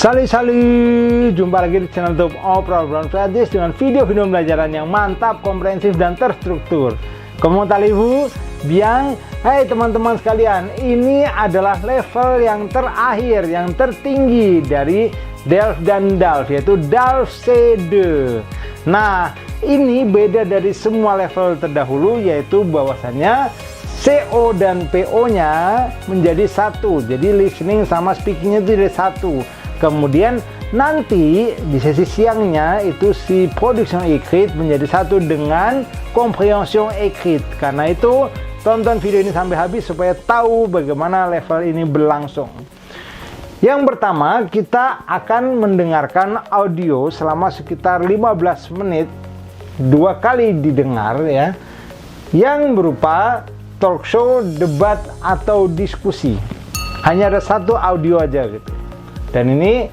Salut, jumpa lagi di channel YouTube Oprah Brown Fredis dengan video-video pembelajaran yang mantap, komprehensif, dan terstruktur. Comment allez-vous? Bien. Hai teman-teman sekalian, ini adalah level yang terakhir, yang tertinggi dari DELF dan DALF, yaitu DALF C2. Nah, ini beda dari semua level terdahulu, yaitu bahwasannya CO dan PO-nya menjadi satu. Jadi listening sama speaking-nya itu jadi satu. Kemudian nanti di sesi siangnya itu si production écrite menjadi satu dengan comprehension écrite. Karena itu tonton video ini sampai habis supaya tahu bagaimana level ini berlangsung. Yang pertama, kita akan mendengarkan audio selama sekitar 15 menit, 2 kali didengar ya, yang berupa talk show, debat, atau diskusi. Hanya ada satu audio aja gitu. Dan ini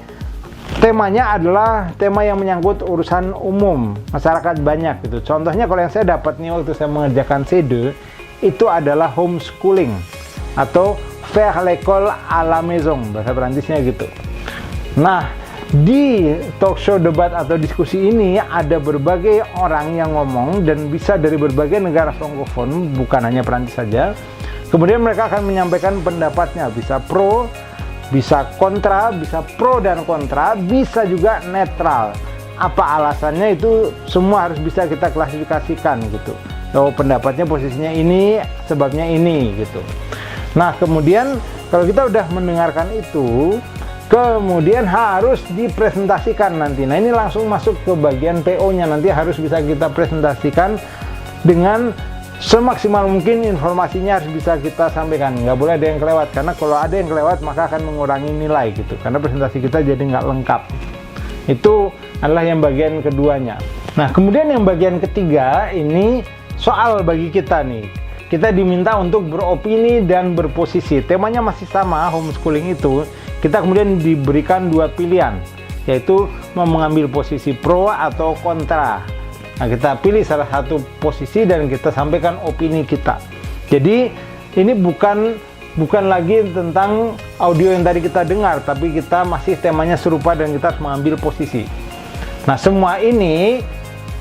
temanya adalah tema yang menyangkut urusan umum, masyarakat banyak gitu. Contohnya kalau yang saya dapat nih waktu saya mengerjakan C2, itu adalah homeschooling atau faire l'école à la maison, bahasa Perancisnya gitu. Nah, di talk show, debat, atau diskusi ini ada berbagai orang yang ngomong dan bisa dari berbagai negara frankofon, bukan hanya Perancis saja. Kemudian mereka akan menyampaikan pendapatnya, bisa pro, bisa kontra, bisa pro dan kontra, bisa juga netral. Apa alasannya itu semua harus bisa kita klasifikasikan gitu. Oh, pendapatnya posisinya ini, sebabnya ini gitu. Nah, kemudian kalau kita udah mendengarkan itu, kemudian harus dipresentasikan nanti. Nah, ini langsung masuk ke bagian PO-nya. Nanti harus bisa kita presentasikan dengan semaksimal mungkin, informasinya harus bisa kita sampaikan. Nggak boleh ada yang kelewat, karena kalau ada yang kelewat maka akan mengurangi nilai gitu. Karena presentasi kita jadi nggak lengkap. Itu adalah yang bagian keduanya. Nah, kemudian yang bagian ketiga ini soal bagi kita nih. Kita diminta untuk beropini dan berposisi. Temanya masih sama, homeschooling itu. Kita kemudian diberikan dua pilihan, yaitu mau mengambil posisi pro atau kontra. Nah, kita pilih salah satu posisi dan kita sampaikan opini kita. Jadi ini bukan lagi tentang audio yang tadi kita dengar, tapi kita masih temanya serupa dan kita harus mengambil posisi. Nah, semua ini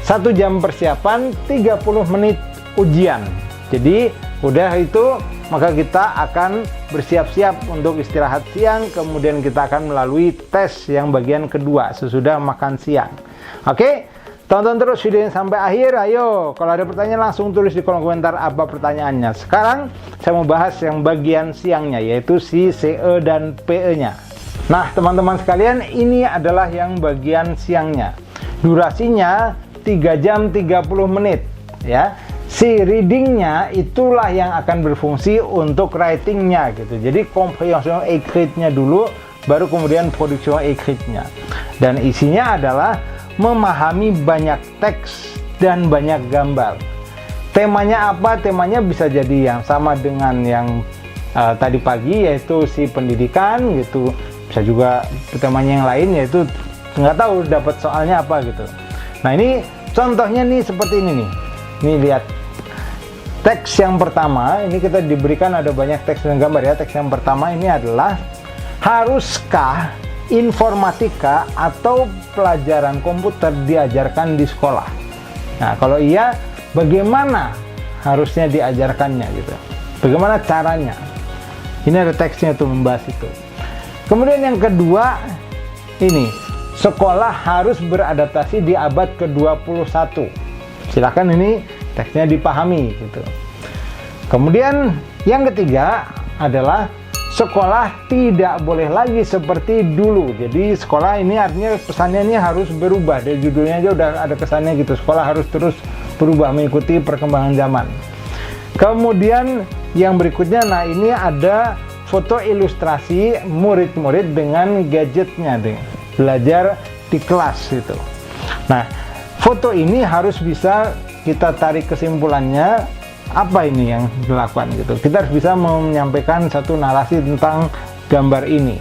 1 jam persiapan, 30 menit ujian. Jadi udah itu maka kita akan bersiap-siap untuk istirahat siang, kemudian kita akan melalui tes yang bagian kedua sesudah makan siang. Oke? Tonton terus videonya sampai akhir. Ayo, kalau ada pertanyaan langsung tulis di kolom komentar apa pertanyaannya. Sekarang saya mau bahas yang bagian siangnya, yaitu si CE dan PE-nya. Nah, teman-teman sekalian, ini adalah yang bagian siangnya. Durasinya 3 jam 30 menit ya. Si readingnya itulah yang akan berfungsi untuk writingnya gitu. Jadi comprehension écrite-nya dulu, baru kemudian production écrite-nya. Dan isinya adalah memahami banyak teks dan banyak gambar. Temanya apa? Temanya bisa jadi yang sama dengan yang tadi pagi, yaitu si pendidikan gitu. Bisa juga temanya yang lain, yaitu nggak tahu dapat soalnya apa gitu. Nah, ini contohnya nih seperti ini nih. Nih lihat. Teks yang pertama, ini kita diberikan ada banyak teks dan gambar ya. Teks yang pertama ini adalah, haruskah informatika atau pelajaran komputer diajarkan di sekolah? Nah, kalau iya, bagaimana harusnya diajarkannya gitu? Bagaimana caranya? Ini ada teksnya tuh membahas itu. Kemudian yang kedua, ini, sekolah harus beradaptasi di abad ke-21. Silakan ini teksnya dipahami gitu. Kemudian yang ketiga adalah sekolah tidak boleh lagi seperti dulu. Jadi sekolah ini artinya pesannya ini harus berubah. Dari judulnya aja udah ada kesannya gitu. Sekolah harus terus berubah mengikuti perkembangan zaman. Kemudian yang berikutnya, nah ini ada foto ilustrasi murid-murid dengan gadgetnya deh. Belajar di kelas gitu. Nah, foto ini harus bisa kita tarik kesimpulannya, apa ini yang dilakukan gitu. Kita harus bisa menyampaikan satu narasi tentang gambar ini.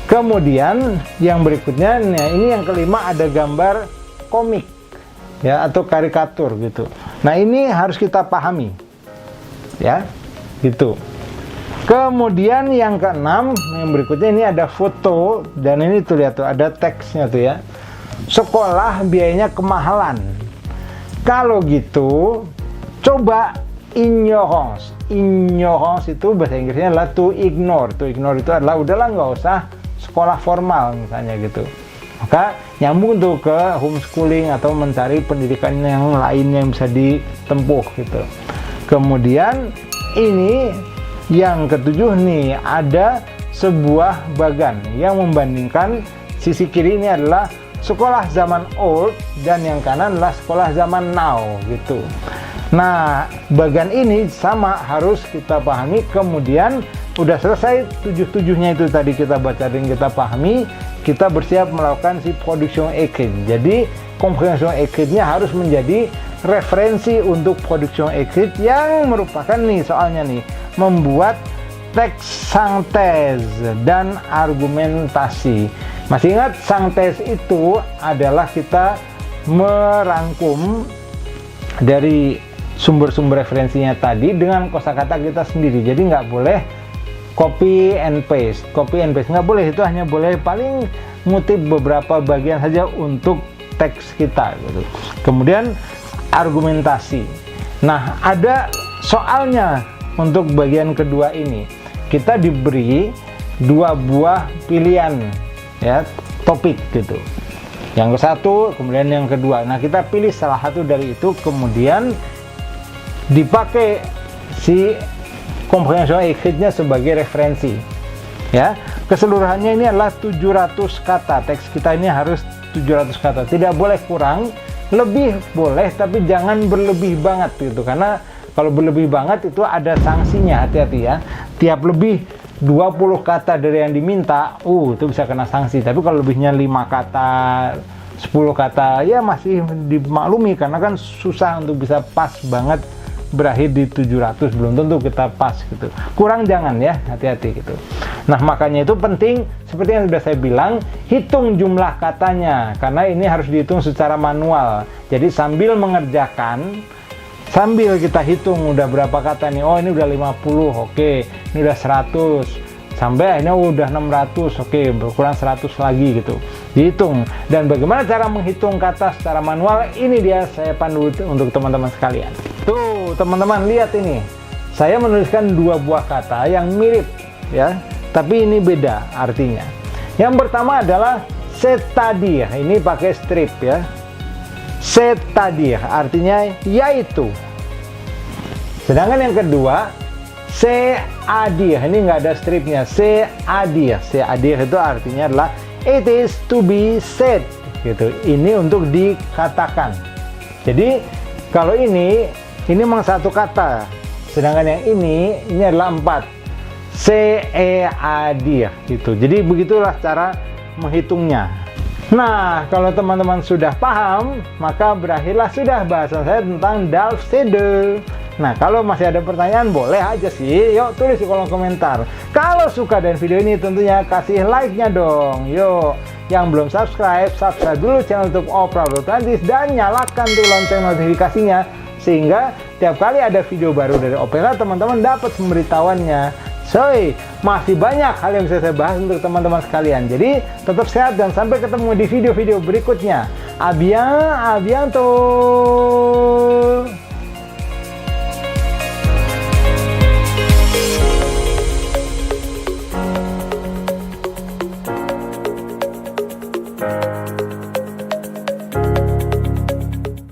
Kemudian yang berikutnya, nah ini yang kelima, ada gambar komik ya atau karikatur gitu. Nah, ini harus kita pahami ya gitu. Kemudian yang keenam, yang berikutnya ini ada foto, dan ini tuh lihat tuh ada teksnya tuh ya. Sekolah biayanya kemahalan. Kalau gitu, coba ignorance. Ignorance itu bahasa Inggrisnya adalah to ignore. To ignore itu adalah udahlah nggak usah sekolah formal misalnya gitu. Maka nyambung tuh ke homeschooling atau mencari pendidikan yang lain yang bisa ditempuh gitu. Kemudian ini yang ketujuh nih, ada sebuah bagan yang membandingkan sisi kiri ini adalah sekolah zaman old dan yang kanan adalah sekolah zaman now gitu. Nah, bagan ini sama harus kita pahami. Kemudian udah selesai tujuh-tujuhnya itu tadi kita baca dan kita pahami, kita bersiap melakukan si production écrite. Jadi comprehension écrite-nya harus menjadi referensi untuk production écrite yang merupakan nih soalnya nih, membuat teks synthèse dan argumentasi. Masih ingat synthèse itu adalah kita merangkum dari sumber-sumber referensinya tadi dengan kosakata kita sendiri. Jadi nggak boleh copy and paste. Copy and paste nggak boleh, itu hanya boleh paling ngutip beberapa bagian saja untuk teks kita gitu. Kemudian argumentasi. Nah, ada soalnya untuk bagian kedua ini. Kita diberi dua buah pilihan ya, topik gitu. Yang ke satu, kemudian yang kedua. Nah, kita pilih salah satu dari itu, kemudian dipakai si comprehension écrite-nya sebagai referensi. Ya, keseluruhannya ini adalah 700 kata. Teks kita ini harus 700 kata. Tidak boleh kurang, lebih boleh tapi jangan berlebih banget gitu. Karena kalau berlebih banget itu ada sanksinya, hati-hati ya. Tiap lebih 20 kata dari yang diminta, itu bisa kena sanksi. Tapi kalau lebihnya 5 kata, 10 kata, ya masih dimaklumi karena kan susah untuk bisa pas banget berakhir di 700, belum tentu kita pas gitu. Kurang jangan ya, hati-hati gitu. Nah, makanya itu penting, seperti yang sudah saya bilang, hitung jumlah katanya karena ini harus dihitung secara manual. Jadi sambil mengerjakan, sambil kita hitung udah berapa kata nih, oh ini udah 50, oke, ini udah 100, sampai akhirnya udah 600, oke, berkurang 100 lagi gitu. Dihitung. Dan bagaimana cara menghitung kata secara manual, ini dia saya pandu untuk teman-teman sekalian. Tuh, teman-teman lihat ini. Saya menuliskan dua buah kata yang mirip ya, tapi ini beda artinya. Yang pertama adalah c'est-à-dire. Ini pakai strip ya. C'est-à-dire artinya yaitu. Sedangkan yang kedua, c'est-à-dire. Ini nggak ada stripnya. C'est-à-dire. C'est-à-dire itu artinya adalah it is to be said gitu. Ini untuk dikatakan. Jadi kalau ini memang satu kata. Sedangkan yang ini adalah 4. C'est-à-dire gitu. Jadi begitulah cara menghitungnya. Nah, kalau teman-teman sudah paham, maka berakhirlah sudah bahasan saya tentang Dalf CD. Nah, kalau masih ada pertanyaan, boleh aja sih. Yuk, tulis di kolom komentar. Kalau suka dengan video ini, tentunya kasih like-nya dong. Yuk, yang belum subscribe dulu channel YouTube Opera Atlantis dan nyalakan tuh lonceng notifikasinya. Sehingga tiap kali ada video baru dari Opera, teman-teman dapat pemberitahuannya. Masih banyak hal yang bisa saya bahas untuk teman-teman sekalian. Jadi tetap sehat dan sampai ketemu di video-video berikutnya. A bientôt.